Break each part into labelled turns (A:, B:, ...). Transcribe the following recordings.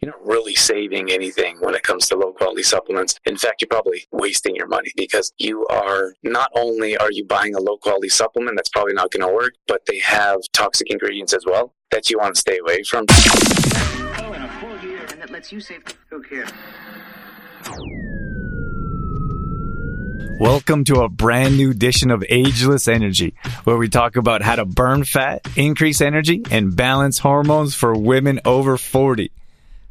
A: you're not really saving anything when it comes to low quality supplements. In fact, you're probably wasting your money, because you are not only are you buying a low quality supplement that's probably not going to work, but they have toxic ingredients as well that you want to stay away from.
B: Oh, in a full year, and that lets you save. Who cares?
C: Welcome to a brand new edition of Ageless Energy, where we talk about how to burn fat, increase energy, and balance hormones for women over 40.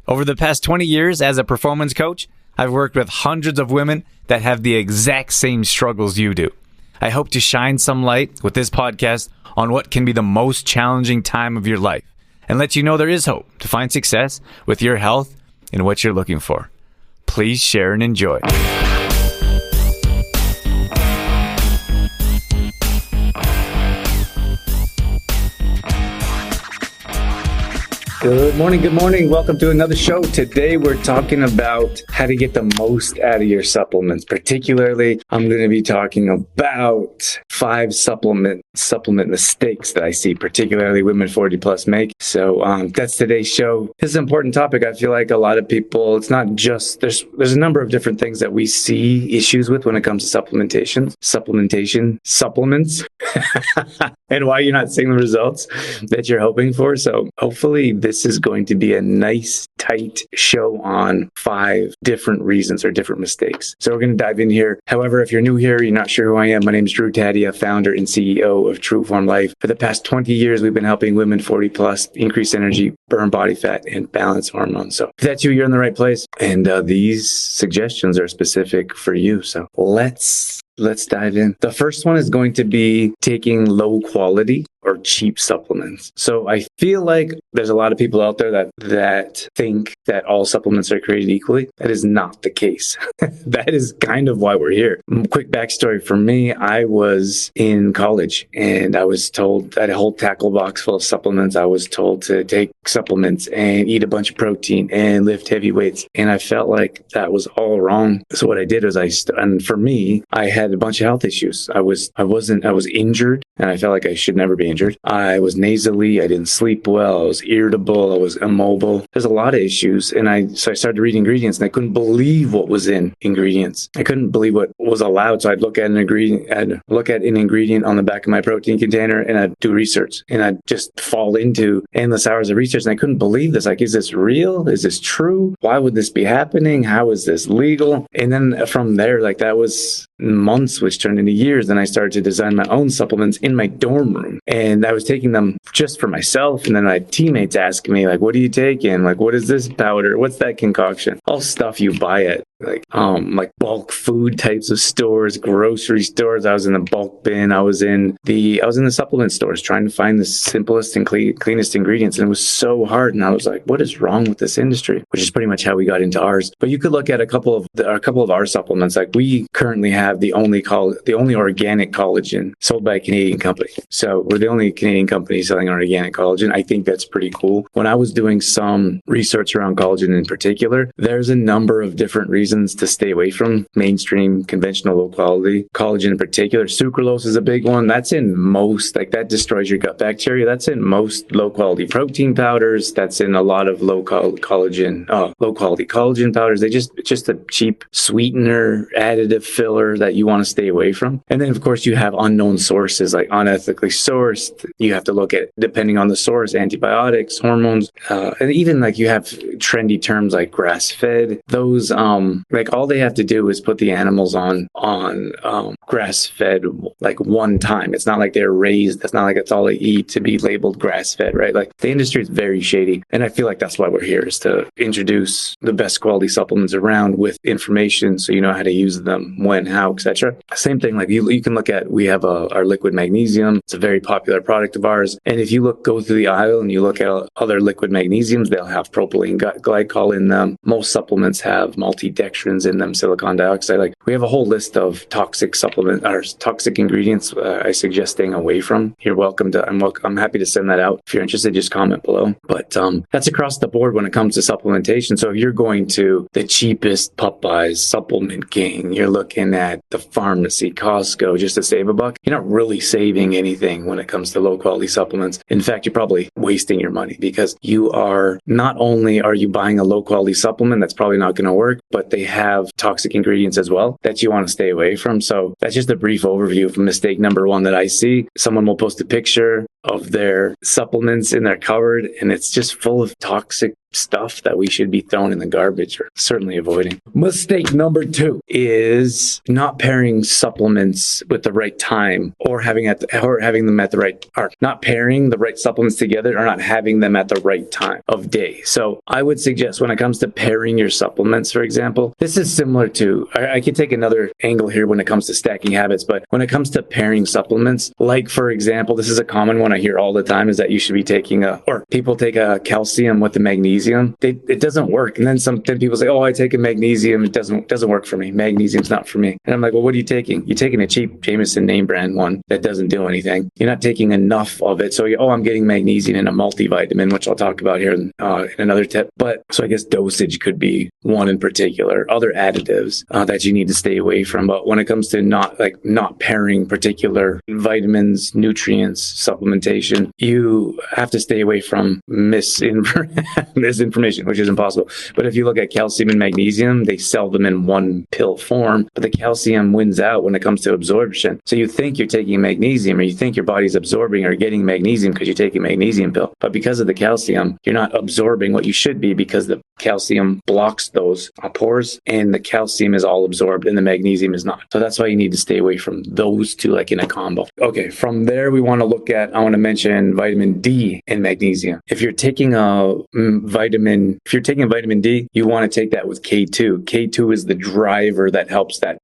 C: Over the past 20 years as a performance coach, I've worked with hundreds of women that have the exact same struggles you do. I hope to shine some light with this podcast on what can be the most challenging time of your life and let you know there is hope to find success with your health and what you're looking for. Please share and enjoy.
A: Good morning. Welcome to another show. Today we're talking about how to get the most out of your supplements. Particularly, I'm going to be talking about 5 supplement mistakes that I see, particularly women 40 plus make. So that's today's show. This is an important topic. I feel like a lot of people, it's not just, there's a number of different things that we see issues with when it comes to supplements, and why you're not seeing the results that you're hoping for. So hopefully this is going to be a nice, tight show on 5 different reasons or different mistakes. So we're going to dive in here. However, if you're new here, you're not sure who I am, my name is Drew Tadia, founder and CEO of True Form Life. For the past 20 years, we've been helping women 40 plus increase energy, burn body fat, and balance hormones. So if that's you, you're in the right place. And these suggestions are specific for you. So let's dive in. The first one is going to be taking low quality or cheap supplements. So I feel like there's a lot of people out there that think that all supplements are created equally. That is not the case. That is kind of why we're here. Quick backstory for me, I was in college and I was told, I had a whole tackle box full of supplements. I was told to take supplements and eat a bunch of protein and lift heavy weights. And I felt like that was all wrong. So what I did was and for me, I had a bunch of health issues. I was injured and I felt like I should never be injured. I was nasally. I didn't sleep well. I was irritable. I was immobile. There's a lot of issues. And so I started reading ingredients and I couldn't believe what was in ingredients. I couldn't believe what was allowed. So I'd look at an ingredient on the back of my protein container and I'd do research and I'd just fall into endless hours of research. And I couldn't believe this. Like, is this real? Is this true? Why would this be happening? How is this legal? And then from there, like that was months, which turned into years. Then I started to design my own supplements in my dorm room. And I was taking them just for myself. And then my teammates asking me, like, what are you taking? Like, what is this powder? What's that concoction? All stuff you buy at like bulk food types of stores, grocery stores. I was in the bulk bin. I was in the supplement stores trying to find the simplest and cleanest ingredients. And it was so hard. And I was like, what is wrong with this industry? Which is pretty much how we got into ours. But you could look at a couple of our supplements. Like we currently have the only organic collagen sold by a Canadian company. So we're the only Canadian company selling organic collagen. I think that's pretty cool. When I was doing some research around collagen in particular, there's a number of different reasons to stay away from mainstream conventional low quality collagen in particular. Sucralose is a big one. That's in most, like that destroys your gut bacteria. That's in most low quality protein powders. That's in a lot of low quality collagen powders. It's just a cheap sweetener, additive filler that you want to stay away from. And then of course you have unknown sources, like unethically sourced. You have to look at, depending on the source, antibiotics, hormones, and even like you have trendy terms like grass fed. Those like all they have to do is put the animals on grass fed like one time. It's not like they're raised. It's not like it's all they eat to be labeled grass fed, right? Like the industry is very shady. And I feel like that's why we're here, is to introduce the best quality supplements around with information so you know how to use them, when, how, etc. Same thing, like you can look at, we have our liquid magnesium. It's a very popular product of ours. And if you go through the aisle and you look at other liquid magnesiums, they'll have propylene glycol in them. Most supplements have multidextrins in them, silicon dioxide. Like we have a whole list of toxic supplements supplement or toxic ingredients I suggest staying away from, you're welcome to. I'm happy to send that out. If you're interested, just comment below. But that's across the board when it comes to supplementation. So if you're going to the cheapest Popeyes, Supplement King, you're looking at the pharmacy, Costco, just to save a buck, you're not really saving anything when it comes to low quality supplements. In fact, you're probably wasting your money, because you are not only are you buying a low quality supplement that's probably not going to work, but they have toxic ingredients as well that you want to stay away from. So that's just a brief overview of mistake number one that I see. Someone will post a picture of their supplements in their cupboard, and it's just full of toxic stuff that we should be throwing in the garbage or certainly avoiding. Mistake number two is not pairing supplements with the right time, or having them at the right, or not pairing the right supplements together, or not having them at the right time of day. So I would suggest when it comes to pairing your supplements, for example, this is similar to, I could take another angle here when it comes to stacking habits, but when it comes to pairing supplements, like for example, this is a common one I hear all the time, is that you should be taking or people take a calcium with the magnesium. It doesn't work. And then people say, oh, I take a magnesium. It doesn't work for me. Magnesium's not for me. And I'm like, well, what are you taking? You're taking a cheap Jameson name brand one that doesn't do anything. You're not taking enough of it. So, I'm getting magnesium in a multivitamin, which I'll talk about here in another tip. But so I guess dosage could be one in particular. Other additives that you need to stay away from. But when it comes to not pairing particular vitamins, nutrients, supplementation, you have to stay away from misinformation, which is impossible. But if you look at calcium and magnesium, they sell them in one pill form, but the calcium wins out when it comes to absorption. So you think you're taking magnesium, or you think your body's absorbing or getting magnesium because you're taking a magnesium pill. But because of the calcium, you're not absorbing what you should be, because the calcium blocks those pores, and the calcium is all absorbed and the magnesium is not. So that's why you need to stay away from those two, like in a combo. Okay, from there, I want to mention vitamin D and magnesium. If you're taking vitamin D, you want to take that with K2. K2 is the driver that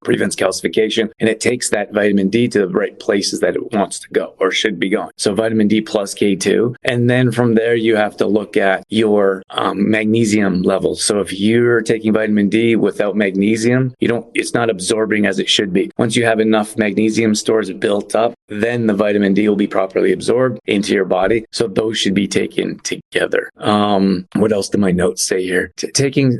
A: prevents calcification, and it takes that vitamin D to the right places that it wants to go or should be going. So vitamin D plus K2. And then from there, you have to look at your magnesium levels. So if you're taking vitamin D without magnesium, it's not absorbing as it should be. Once you have enough magnesium stores built up, then the vitamin D will be properly absorbed into your body. So those should be taken together. What else do my notes say here? Taking,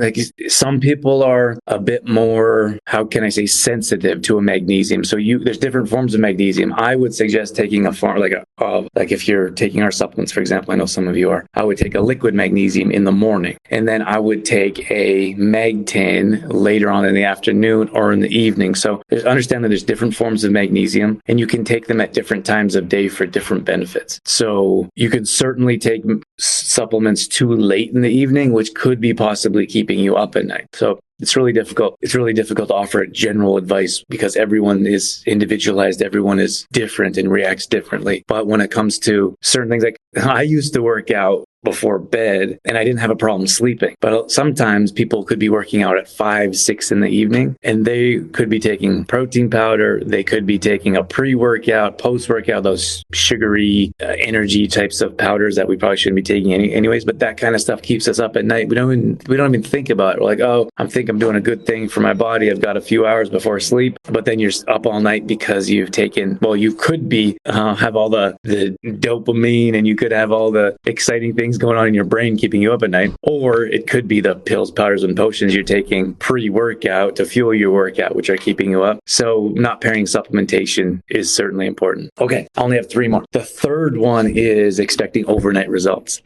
A: some people are a bit more, how can I say, sensitive to a magnesium. So there's different forms of magnesium. I would suggest taking a form, like if you're taking our supplements, for example, I know some of you are, I would take a liquid magnesium in the morning, and then I would take a Mag10 later on in the afternoon or in the evening. So understand that there's different forms of magnesium, and you can take them at different times of day for different benefits. So you can certainly take supplements too late in the evening, which could be possibly keeping you up at night. So it's really difficult. It's really difficult to offer general advice, because everyone is individualized. Everyone is different and reacts differently. But when it comes to certain things, like I used to work out before bed and I didn't have a problem sleeping. But sometimes people could be working out at 5, 6 in the evening, and they could be taking protein powder. They could be taking a pre-workout, post-workout, those sugary energy types of powders that we probably shouldn't be taking anyways. But that kind of stuff keeps us up at night. We don't even think about it. We're like, oh, I'm doing a good thing for my body. I've got a few hours before sleep, but then you're up all night because you've taken, you could be, have all the dopamine, and you could have all the exciting things going on in your brain keeping you up at night. Or it could be the pills, powders, and potions you're taking pre-workout to fuel your workout, which are keeping you up. So not pairing supplementation is certainly important. Okay, I only have 3 more. The third one is expecting overnight results.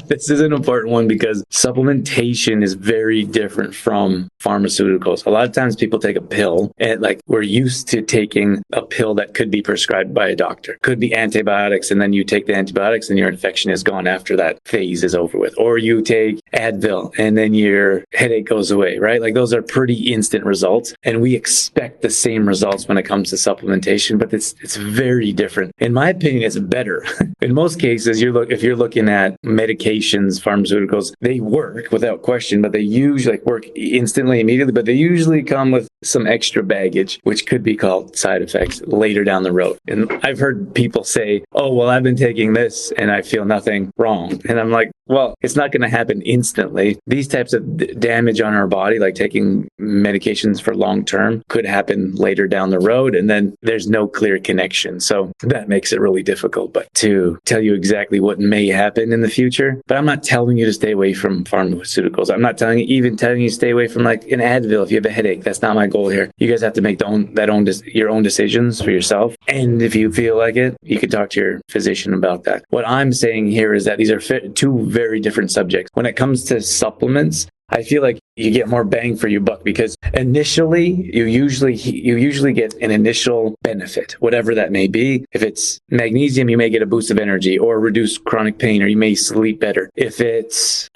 A: This is an important one because supplementation is very different from pharmaceuticals. A lot of times people take a pill, and we're used to taking a pill that could be prescribed by a doctor. Could be antibiotics, and then you take the antibiotics and your infection is gone after that phase is over with. Or you take Advil and then your headache goes away, right? Those are pretty instant results, and we expect the same results when it comes to supplementation, but it's very different. In my opinion, it's better. In most cases, if you're looking at medications, pharmaceuticals, they work without question, but they usually work instantly, immediately, but they usually come with some extra baggage, which could be called side effects later down the road. And I've heard people say, oh, well, I've been taking this and I feel nothing wrong. And I'm like, well, it's not going to happen instantly. These types of damage on our body, like taking medications for long term, could happen later down the road. And then there's no clear connection. So that makes it really difficult. But to tell you exactly what may happen in the future, but I'm not telling you to stay away from pharmaceuticals. I'm not telling you to stay away from like an Advil if you have a headache. That's not my goal here. You guys have to make your own decisions for yourself. And if you feel like it, you can talk to your physician about that. What I'm saying here is that these are two very different subjects. When it comes to supplements, I feel like you get more bang for your buck because initially you usually get an initial benefit, whatever that may be. If it's magnesium, you may get a boost of energy or reduce chronic pain, or you may sleep better. If it's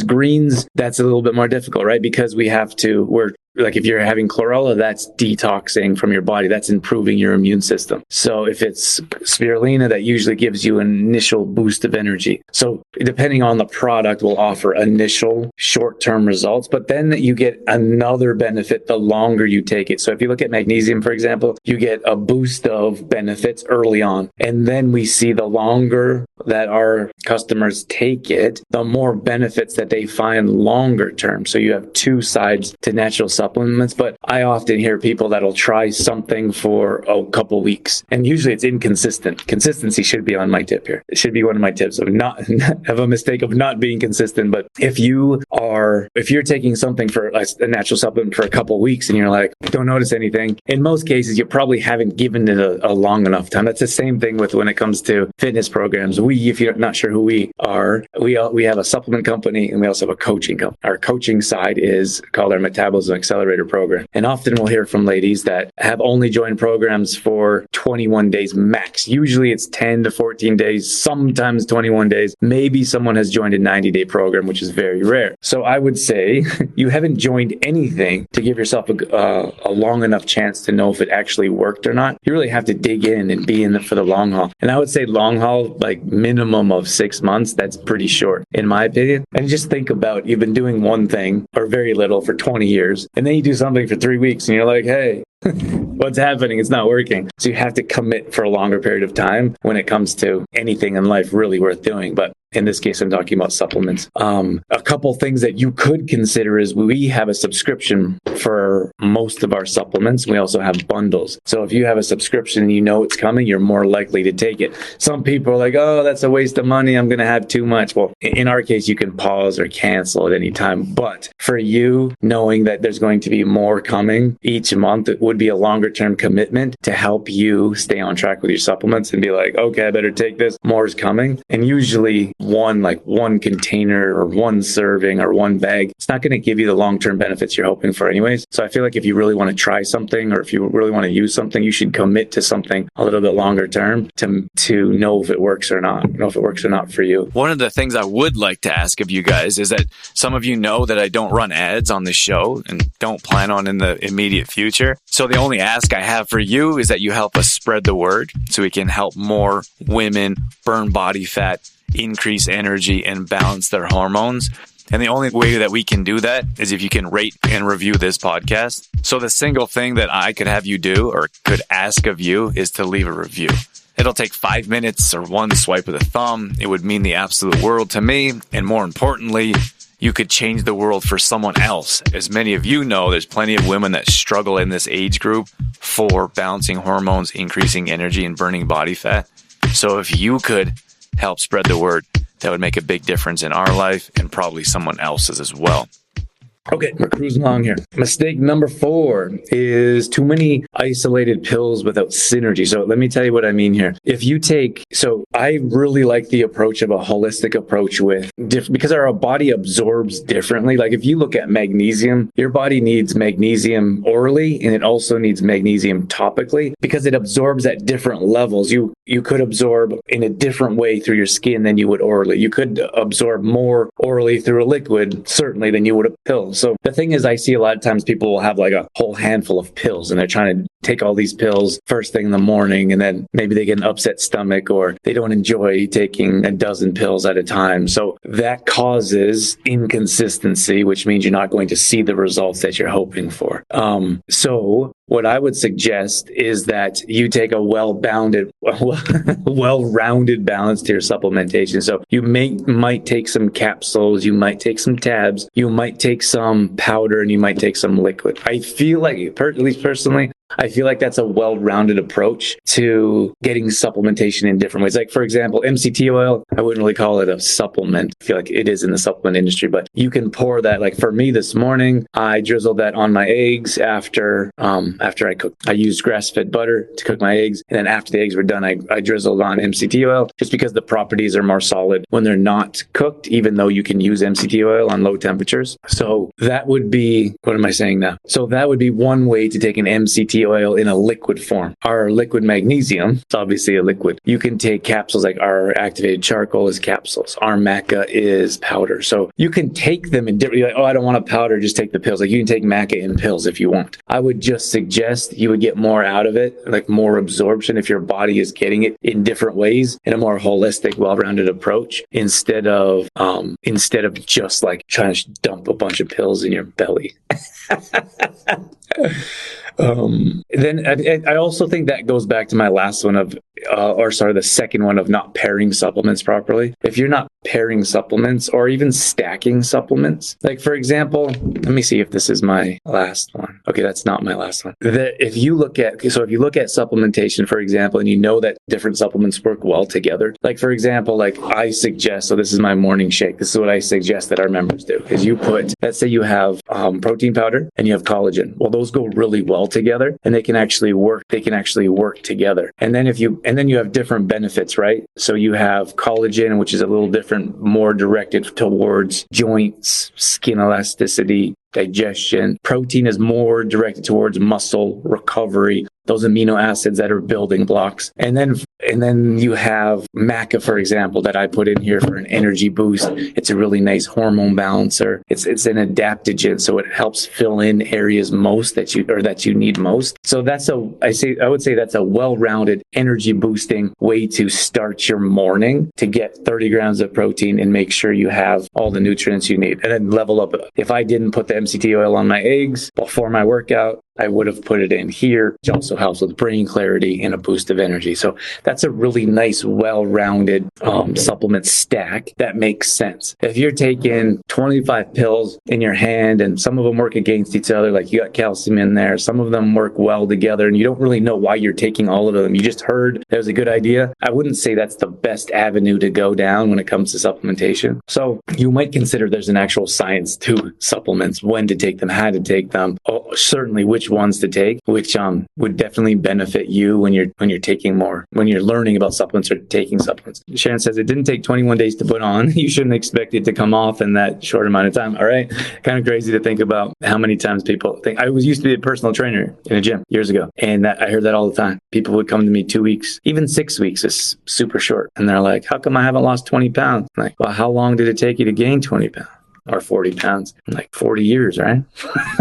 A: greens, that's a little bit more difficult, right? Because we're like if you're having chlorella, that's detoxing from your body. That's improving your immune system. So if it's spirulina, that usually gives you an initial boost of energy. So depending on the product, will offer initial short-term results, but then you get another benefit the longer you take it. So if you look at magnesium, for example, you get a boost of benefits early on. And then we see the longer that our customers take it, the more benefits that they find longer term. So you have two sides to natural supplements, but I often hear people that'll try something for a couple weeks, and usually it's inconsistent. Consistency should be on my tip here. It should be one of my tips of not have a mistake of not being consistent. But if you're taking something for a natural supplement for a couple weeks and you're like, don't notice anything, in most cases, you probably haven't given it a long enough time. That's the same thing with when it comes to fitness programs. If you're not sure who we are, we have a supplement company and we also have a coaching company. Our coaching side is called our Metabolism Accelerator program. And often we'll hear from ladies that have only joined programs for 21 days max. Usually it's 10 to 14 days, sometimes 21 days. Maybe someone has joined a 90-day program, which is very rare. So I would say you haven't joined anything to give yourself a long enough chance to know if it actually worked or not. You really have to dig in and be in it for the long haul. And I would say long haul, like minimum of 6 months, that's pretty short in my opinion. And just think about, you've been doing one thing or very little for 20 years, and then you do something for 3 weeks and you're like, hey, what's happening? It's not working. So you have to commit for a longer period of time when it comes to anything in life really worth doing. But in this case, I'm talking about supplements. A couple things that you could consider is we have a subscription for most of our supplements. We also have bundles. So if you have a subscription and you know it's coming, you're more likely to take it. Some people are like, oh, that's a waste of money. I'm going to have too much. Well, in our case, you can pause or cancel at any time. But for you, knowing that there's going to be more coming each month, it would be a longer term commitment to help you stay on track with your supplements and be like, okay, I better take this. More is coming. And usually one container or one serving or one bag, it's not going to give you the long-term benefits you're hoping for anyways. So I feel like if you really want to try something, or if you really want to use something, you should commit to something a little bit longer term to know if it works or not for you.
C: One of the things I would like to ask of you guys is that some of you know that I don't run ads on the show and don't plan on in the immediate future. So the only ask I have for you is that you help us spread the word so we can help more women burn body fat, increase energy, and balance their hormones. And the only way that we can do that is if you can rate and review this podcast. So the single thing that I could have you do or could ask of you is to leave a review. It'll take 5 minutes or one swipe of the thumb. It would mean the absolute world to me. And more importantly, you could change the world for someone else. As many of you know, there's plenty of women that struggle in this age group for balancing hormones, increasing energy, and burning body fat. So if you could help spread the word, that would make a big difference in our life and probably someone else's as well.
A: Okay, we're cruising along here. Mistake number 4 is too many isolated pills without synergy. So let me tell you what I mean here. I really like the approach of a holistic approach because our body absorbs differently. Like if you look at magnesium, your body needs magnesium orally and it also needs magnesium topically because it absorbs at different levels. You could absorb in a different way through your skin than you would orally. You could absorb more orally through a liquid, certainly, than you would a pill. So the thing is, I see a lot of times people will have like a whole handful of pills and they're trying to take all these pills first thing in the morning, and then maybe they get an upset stomach, or they don't enjoy taking a dozen pills at a time. So that causes inconsistency, which means you're not going to see the results that you're hoping for. So what I would suggest is that you take a well-rounded balance to your supplementation. So you might take some capsules, you might take some tabs, you might take some powder, and you might take some liquid. I feel like, at least personally, I feel like that's a well-rounded approach to getting supplementation in different ways. Like, for example, MCT oil, I wouldn't really call it a supplement. I feel like it is in the supplement industry, but you can pour that. Like for me this morning, I drizzled that on my eggs after I cooked. I used grass-fed butter to cook my eggs. And then after the eggs were done, I drizzled on MCT oil just because the properties are more solid when they're not cooked, even though you can use MCT oil on low temperatures. So that would be, what am I saying now? So that would be one way to take an MCT oil in a liquid form. Our liquid magnesium, it's obviously a liquid. You can take capsules, like our activated charcoal is capsules. Our maca is powder. So you can take them in different, like, oh, I don't want a powder, just take the pills. Like you can take maca in pills if you want. I would just suggest you would get more out of it, like more absorption if your body is getting it in different ways in a more holistic, well-rounded approach instead of just like trying to dump a bunch of pills in your belly. Then I also think that goes back to my last one the second one of not pairing supplements properly. If you're not pairing supplements or even stacking supplements, like for example, let me see if this is my last one. Okay, that's not my last one. If you look at supplementation, for example, and you know that different supplements work well together, like for example, like I suggest, so this is my morning shake. This is what I suggest that our members do, is you put, let's say you have protein powder and you have collagen. Well, those go really well together and they can actually work together. And then you have different benefits, right? So you have collagen, which is a little different, more directed towards joints, skin elasticity, digestion. Protein is more directed towards muscle recovery, those amino acids that are building blocks. And then you have maca, for example, that I put in here for an energy boost. It's a really nice hormone balancer. It's an adaptogen, so it helps fill in areas that you need most. So I would say that's a well-rounded energy boosting way to start your morning, to get 30 grams of protein and make sure you have all the nutrients you need, and then level up. If I didn't put the MCT oil on my eggs before my workout, I would have put it in here, which also helps with brain clarity and a boost of energy. So that's a really nice, well-rounded supplement stack that makes sense. If you're taking 25 pills in your hand and some of them work against each other, like you got calcium in there, some of them work well together, and you don't really know why you're taking all of them, you just heard that was a good idea, I wouldn't say that's the best avenue to go down when it comes to supplementation. So you might consider there's an actual science to supplements, when to take them, how to take them, certainly which ones to take, which would definitely benefit you when you're learning about supplements or taking supplements. Sharon says it didn't take 21 days to put on. You shouldn't expect it to come off in that short amount of time. All right. Kind of crazy to think about how many times people think. I used to be a personal trainer in a gym years ago, and I heard that all the time. People would come to me 2 weeks, even 6 weeks is super short. And they're like, how come I haven't lost 20 pounds? I'm like, well, how long did it take you to gain 20 pounds? Or 40 pounds, like 40 years, right?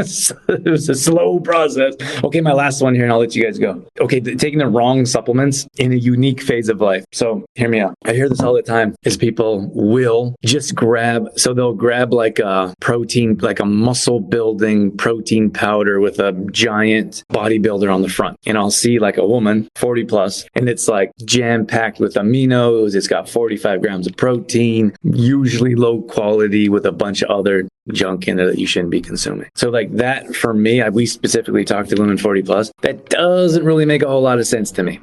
A: So it was a slow process. Okay, my last one here, and I'll let you guys go. Okay, taking the wrong supplements in a unique phase of life. So hear me out. I hear this all the time, is people will just they'll grab like a protein, like a muscle building protein powder with a giant bodybuilder on the front. And I'll see like a woman, 40 plus, and it's like jam packed with aminos. It's got 45 grams of protein, usually low quality, with a bunch of other junk in there that you shouldn't be consuming. So like that, for me, we specifically talk to women 40 plus, that doesn't really make a whole lot of sense to me.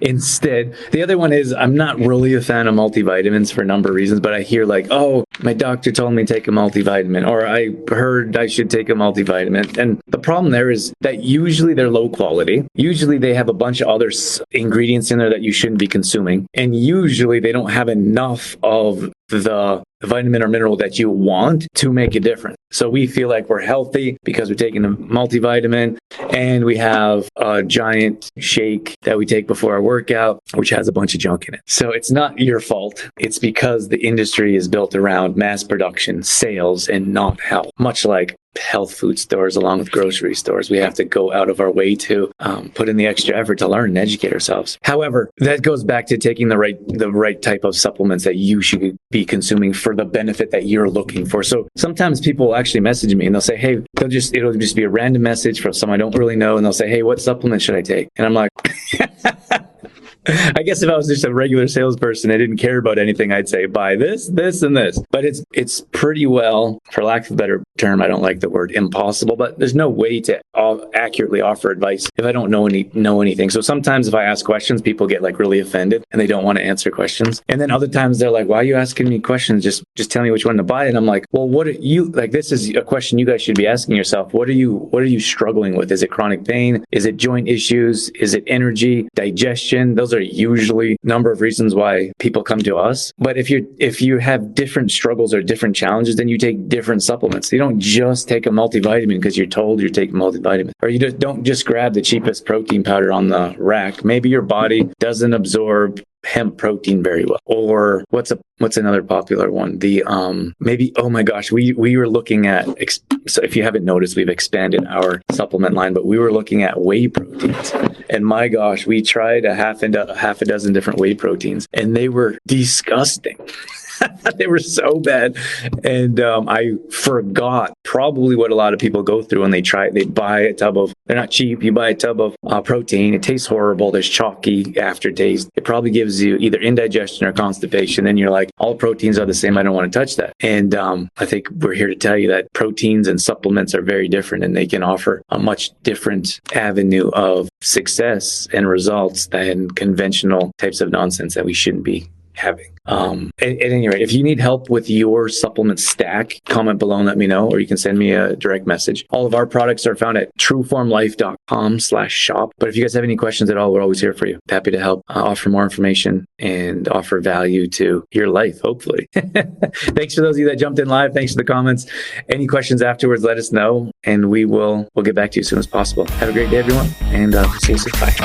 A: Instead, the other one is, I'm not really a fan of multivitamins for a number of reasons, but I hear like, oh, my doctor told me to take a multivitamin, or I heard I should take a multivitamin. And the problem there is that usually they're low quality. Usually they have a bunch of other ingredients in there that you shouldn't be consuming. And usually they don't have enough of the vitamin or mineral that you want to make a difference. So we feel like we're healthy because we're taking a multivitamin, and we have a giant shake that we take before our workout, which has a bunch of junk in it. So it's not your fault. It's because the industry is built around mass production, sales, and not health. Much like health food stores along with grocery stores. We have to go out of our way to put in the extra effort to learn and educate ourselves. However, that goes back to taking the right type of supplements that you should be consuming for the benefit that you're looking for. So sometimes people will actually message me and they'll say, hey, it'll just be a random message from someone I don't really know. And they'll say, hey, what supplement should I take? And I'm like, I guess if I was just a regular salesperson, I didn't care about anything, I'd say, buy this, this, and this. But it's pretty well, for lack of a better term, I don't like the word impossible, but there's no way to accurately offer advice if I don't know anything. So sometimes if I ask questions, people get like really offended and they don't want to answer questions. And then other times they're like, why are you asking me questions? Just tell me which one to buy. And I'm like, well, what are you, like, this is a question you guys should be asking yourself. What are you struggling with? Is it chronic pain? Is it joint issues? Is it energy, digestion? Those are usually a number of reasons why people come to us. But if you have different struggles or different challenges, then you take different supplements. You don't just take a multivitamin because you're told you're taking multivitamin, or you don't just grab the cheapest protein powder on the rack. Maybe your body doesn't absorb hemp protein very well. Or what's another popular one? The maybe, oh my gosh, we were looking at, so if you haven't noticed, we've expanded our supplement line, but we were looking at whey proteins. And my gosh, we tried a half a dozen different whey proteins and they were disgusting. They were so bad. And I forgot probably what a lot of people go through when they buy a tub of, they're not cheap, you buy a tub of protein, it tastes horrible, there's chalky aftertaste. It probably gives you either indigestion or constipation. Then you're like, all proteins are the same, I don't want to touch that. And I think we're here to tell you that proteins and supplements are very different and they can offer a much different avenue of success and results than conventional types of nonsense that we shouldn't be having. At any rate, if you need help with your supplement stack, comment below and let me know, or you can send me a direct message. All of our products are found at trueformlife.com/shop. But if you guys have any questions at all, we're always here for you. Happy to help offer more information and offer value to your life, hopefully. Thanks for those of you that jumped in live. Thanks for the comments. Any questions afterwards, let us know, and we'll get back to you as soon as possible. Have a great day, everyone, and see you soon. Bye.